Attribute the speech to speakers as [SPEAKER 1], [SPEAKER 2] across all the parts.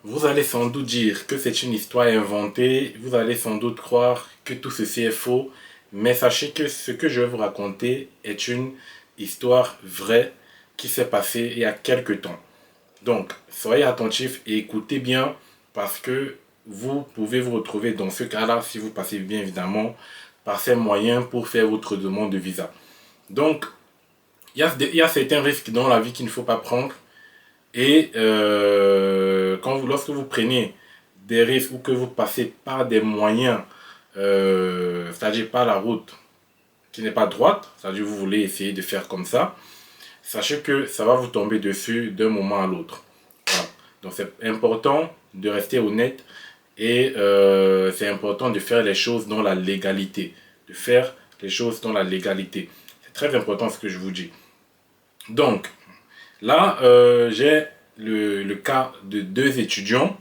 [SPEAKER 1] Vous allez sans doute dire que c'est une histoire inventée, vous allez sans doute croire que tout ceci est faux, mais sachez que ce que je vais vous raconter est une histoire vraie qui s'est passée il y a quelques temps. Donc, soyez attentifs et écoutez bien parce que vous pouvez vous retrouver dans ce cas-là si vous passez bien évidemment par ces moyens pour faire votre demande de visa. Donc, il y a certains risques dans la vie qu'il ne faut pas prendre. Et lorsque vous prenez des risques ou que vous passez par des moyens, c'est-à-dire par la route qui n'est pas droite, c'est-à-dire que vous voulez essayer de faire comme ça, sachez que ça va vous tomber dessus d'un moment à l'autre. Voilà. Donc c'est important de rester honnête et c'est important de faire les choses dans la légalité. De faire les choses dans la légalité. C'est très important ce que je vous dis. Donc, là, j'ai le cas de deux étudiants.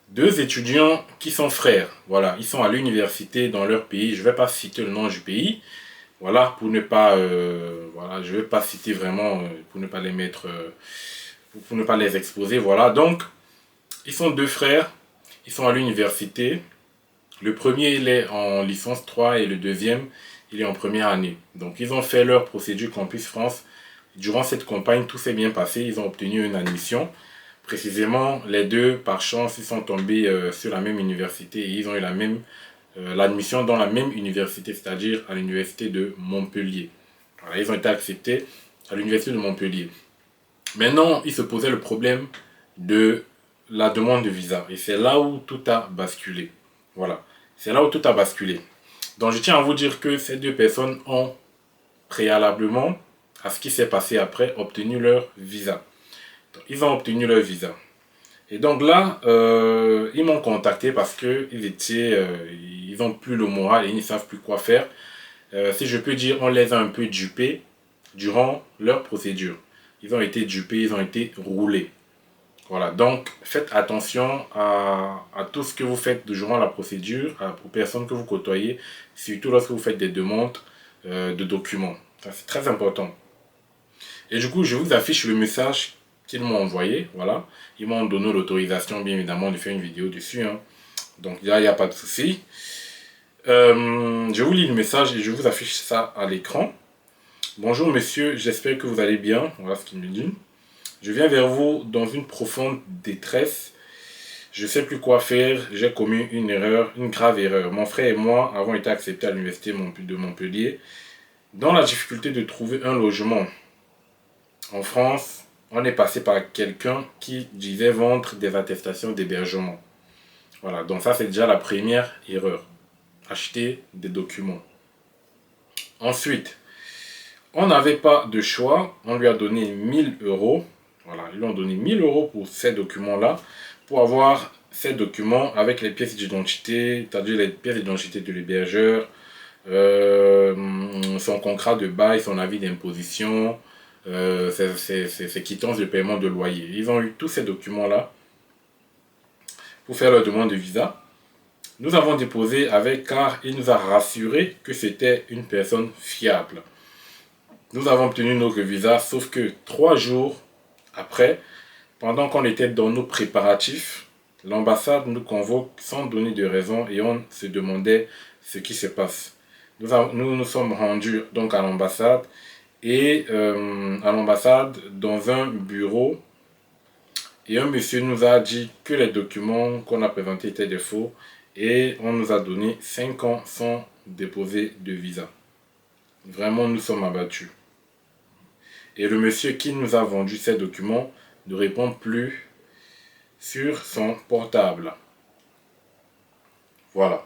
[SPEAKER 1] Deux étudiants qui sont frères. Voilà, ils sont à l'université dans leur pays. Je ne vais pas citer le nom du pays. Voilà, pour ne pas... voilà, je ne vais pas citer vraiment, pour ne pas les mettre... pour ne pas les exposer. Voilà, donc, ils sont deux frères. Ils sont à l'université. Le premier, il est en licence 3 et le deuxième, il est en première année. Donc, ils ont fait leur procédure Campus France. Durant cette campagne, tout s'est bien passé. Ils ont obtenu une admission. Précisément, les deux, par chance, ils sont tombés sur la même université et ils ont eu l'admission dans la même université, c'est-à-dire à l'université de Montpellier. Voilà, ils ont été acceptés à l'université de Montpellier. Maintenant, il se posait le problème de la demande de visa. Et c'est là où tout a basculé. Voilà, c'est là où tout a basculé. Donc, je tiens à vous dire que ces deux personnes ont préalablement à ce qui s'est passé après, obtenu leur visa. Donc, ils ont obtenu leur visa. Et donc là, ils m'ont contacté parce que ils n'ont plus le moral et ils ne savent plus quoi faire. Si je peux dire, on les a un peu dupés durant leur procédure. Ils ont été dupés, ils ont été roulés. Voilà, donc faites attention à tout ce que vous faites durant la procédure, aux personnes que vous côtoyez, surtout lorsque vous faites des demandes de documents. Ça, c'est très important. Et du coup, je vous affiche le message qu'ils m'ont envoyé. Voilà. Ils m'ont donné l'autorisation, bien évidemment, de faire une vidéo dessus. Hein. Donc là, il n'y a pas de souci. Je vous lis le message et je vous affiche ça à l'écran. Bonjour monsieur, j'espère que vous allez bien. Voilà ce qu'il me dit. Je viens vers vous dans une profonde détresse. Je ne sais plus quoi faire. J'ai commis une erreur, une grave erreur. Mon frère et moi avons été acceptés à l'université de Montpellier. Dans la difficulté de trouver un logement en France, on est passé par quelqu'un qui disait vendre des attestations d'hébergement. Voilà, donc ça c'est déjà la première erreur. Acheter des documents. Ensuite, on n'avait pas de choix. On lui a donné 1000 euros. Voilà, ils lui ont donné 1000 euros pour ces documents-là. Pour avoir ces documents avec les pièces d'identité, c'est-à-dire les pièces d'identité de l'hébergeur, son contrat de bail, son avis d'imposition, ses quittances de paiement de loyer. Ils ont eu tous ces documents-là pour faire leur demande de visa. Nous avons déposé avec car il nous a rassuré que c'était une personne fiable. Nous avons obtenu notre visa, sauf que 3 jours après, pendant qu'on était dans nos préparatifs, l'ambassade nous convoque sans donner de raison et on se demandait ce qui se passe. Nous sommes rendus donc à l'ambassade et dans un bureau, et un monsieur nous a dit que les documents qu'on a présentés étaient des faux et on nous a donné 5 ans sans déposer de visa. Vraiment, nous sommes abattus. Et le monsieur qui nous a vendu ces documents ne répond plus sur son portable. Voilà.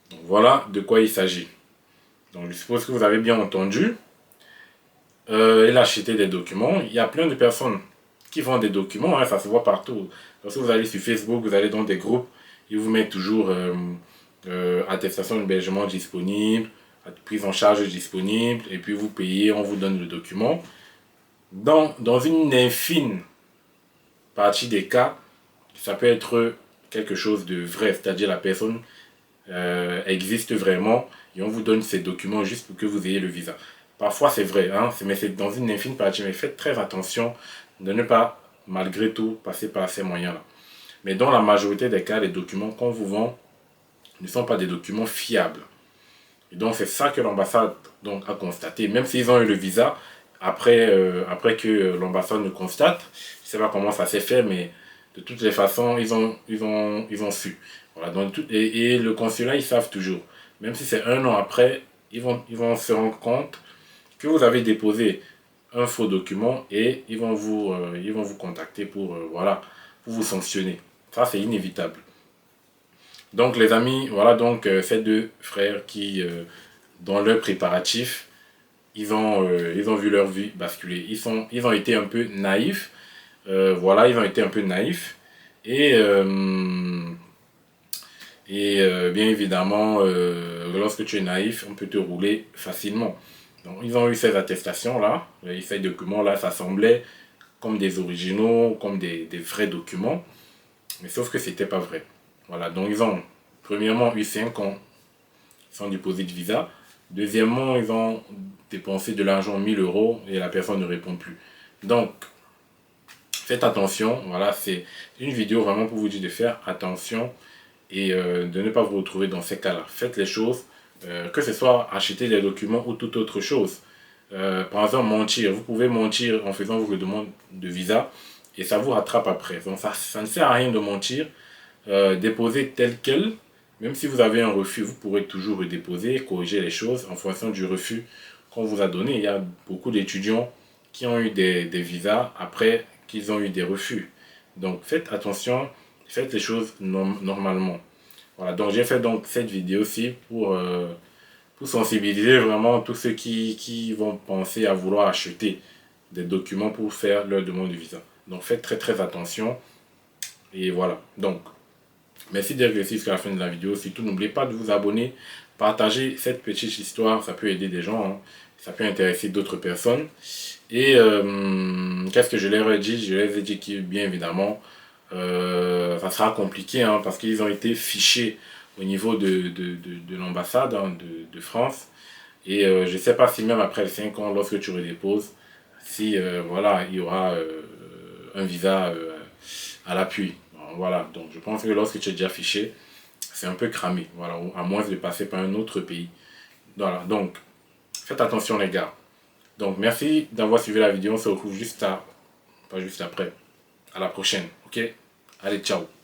[SPEAKER 1] Donc voilà de quoi il s'agit. Donc je suppose que vous avez bien entendu. Il a acheté des documents. Il y a plein de personnes qui vendent des documents. Hein, ça se voit partout. Lorsque vous allez sur Facebook, vous allez dans des groupes. Ils vous mettent toujours attestation d'hébergement disponible, prise en charge disponible. Et puis vous payez, on vous donne le document. Dans une infime partie des cas, ça peut être quelque chose de vrai, c'est-à-dire la personne existe vraiment et on vous donne ces documents juste pour que vous ayez le visa. Parfois c'est vrai, hein, mais c'est dans une infime partie, mais faites très attention de ne pas malgré tout passer par ces moyens-là. Mais dans la majorité des cas, les documents qu'on vous vend ne sont pas des documents fiables. Et donc c'est ça que l'ambassade a constaté. Même s'ils ont eu le visa, après que l'ambassade ne constate, je ne sais pas comment ça s'est fait, mais de toutes les façons, ils ont su. Voilà, donc et le consulat, ils savent toujours. Même si c'est un an après, ils vont se rendre compte que vous avez déposé un faux document et ils vont vous contacter voilà, pour vous sanctionner. Ça, c'est inévitable. Donc, les amis, voilà donc ces deux frères qui, dans leurs préparatifs, ils ont vu leur vie basculer. Ils ont été un peu naïfs. Voilà, ils ont été un peu naïfs. Et, bien évidemment, lorsque tu es naïf, on peut te rouler facilement. Donc, ils ont eu ces attestations-là, ces documents-là, ça semblait comme des originaux, comme des vrais documents. Mais sauf que c'était pas vrai. Voilà, donc ils ont premièrement eu 5 ans sans déposer de visa. Deuxièmement, ils ont dépensé de l'argent, 1000 euros, et la personne ne répond plus. Donc, faites attention. Voilà, c'est une vidéo vraiment pour vous dire de faire attention et de ne pas vous retrouver dans ces cas-là. Faites les choses, que ce soit acheter des documents ou toute autre chose. Par exemple, mentir. Vous pouvez mentir en faisant vos demandes de visa et ça vous rattrape après. Donc, ça ne sert à rien de mentir. Déposer tel quel. Même si vous avez un refus, vous pourrez toujours redéposer, corriger les choses en fonction du refus qu'on vous a donné. Il y a beaucoup d'étudiants qui ont eu des visas après qu'ils ont eu des refus. Donc faites attention, faites les choses normalement. Voilà, donc j'ai fait donc cette vidéo-ci pour sensibiliser vraiment tous ceux qui vont penser à vouloir acheter des documents pour faire leur demande de visa. Donc faites très très attention. Et voilà, donc merci d'être resté jusqu'à la fin de la vidéo. Surtout, n'oubliez pas de vous abonner, partager cette petite histoire, ça peut aider des gens, hein. Ça peut intéresser d'autres personnes. Et qu'est-ce que je leur ai dit? Je leur ai dit que bien évidemment, ça sera compliqué hein, parce qu'ils ont été fichés au niveau de l'ambassade hein, de France. Et je ne sais pas si même après les 5 ans, lorsque tu redéposes, si voilà, il y aura un visa à l'appui. Voilà, donc je pense que lorsque tu es déjà fiché, c'est un peu cramé, voilà, à moins de passer par un autre pays. Voilà, donc faites attention les gars. Donc merci d'avoir suivi la vidéo, on se retrouve pas juste après. À la prochaine, ok? Allez, ciao.